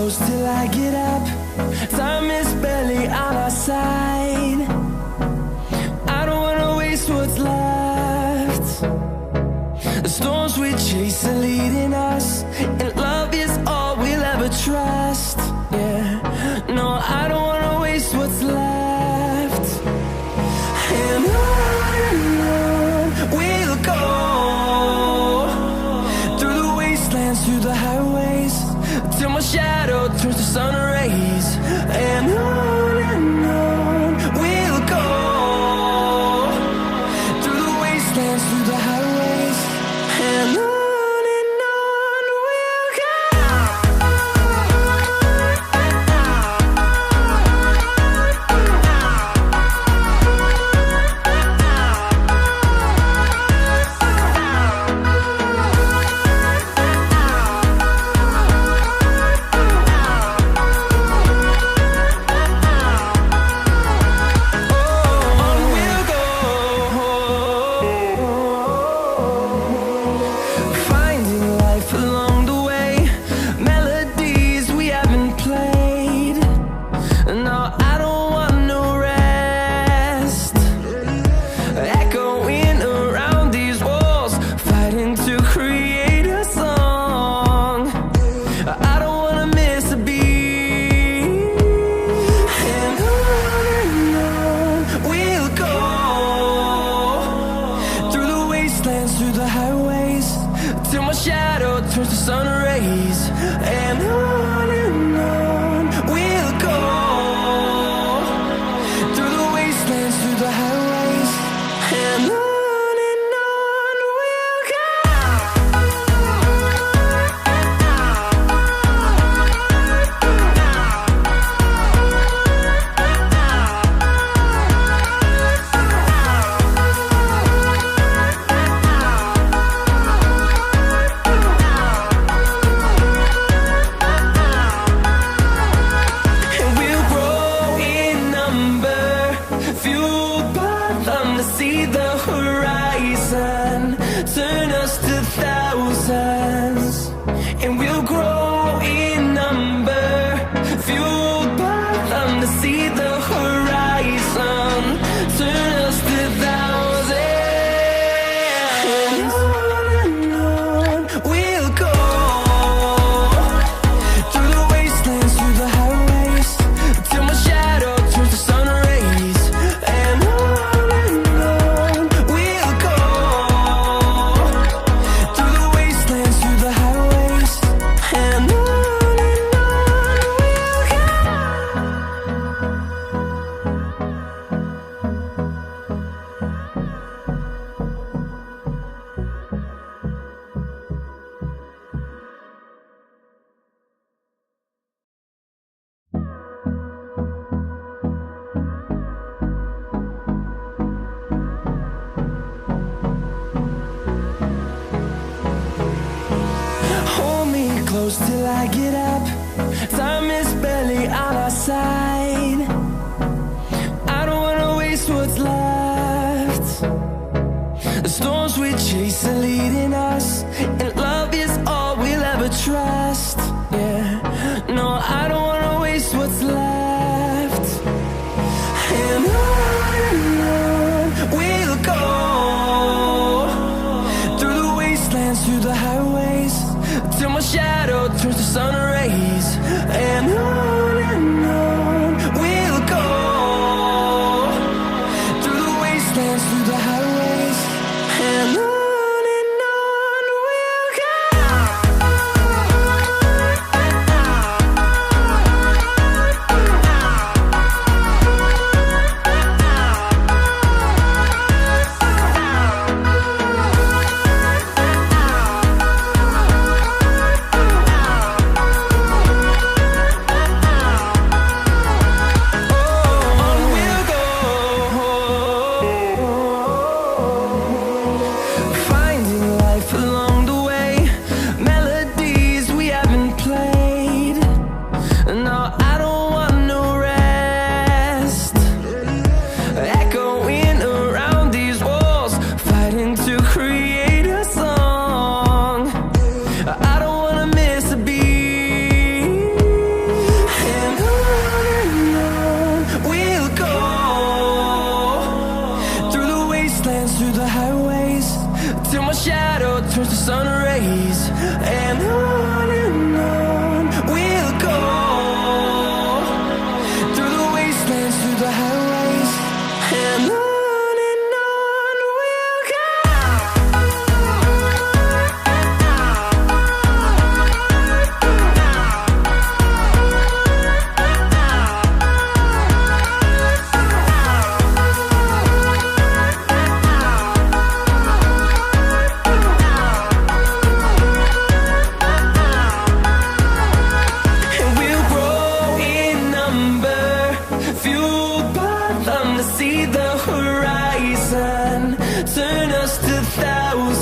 close till I get up. Time is barely on our side. I don't wanna waste what's left. The storms we chase are leading us, and love is all we'll ever trust. Yeah, no, I don't wanna waste what's left. And on we'll go, through the wastelands, through the highways, till my shadow turns to sun rays. And on we'll go, through the wastelands, through the highways, and on we'll go. Through the highways, till my shadow turns to sun rays. And on we'll go, through the wastelands, through the highways, and on we'll go. See the horizon, turn us to thousands, and we'll grow in number, fueled by them. To see the horizon, turn us to thousands, and on we'll go, through the wastelands, through the highways, till my shadow turns to sun rays. And close till I get up. Time is barely on our side. I don't wanna waste what's left. The storms we chase are leading us, and love is all we'll ever trust. Yeah, no, I don't wanna waste what's left. And on we'll go, through the wastelands, through the highways, till my shadow turns to sun rays. And on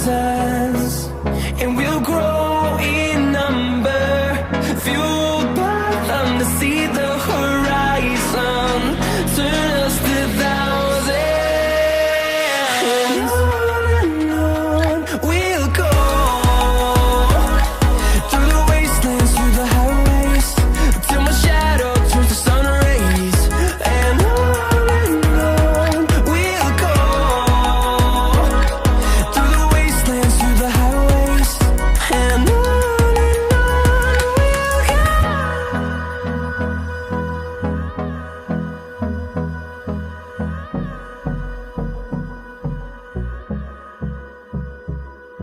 us, and we'll grow in number, fueled by them to see the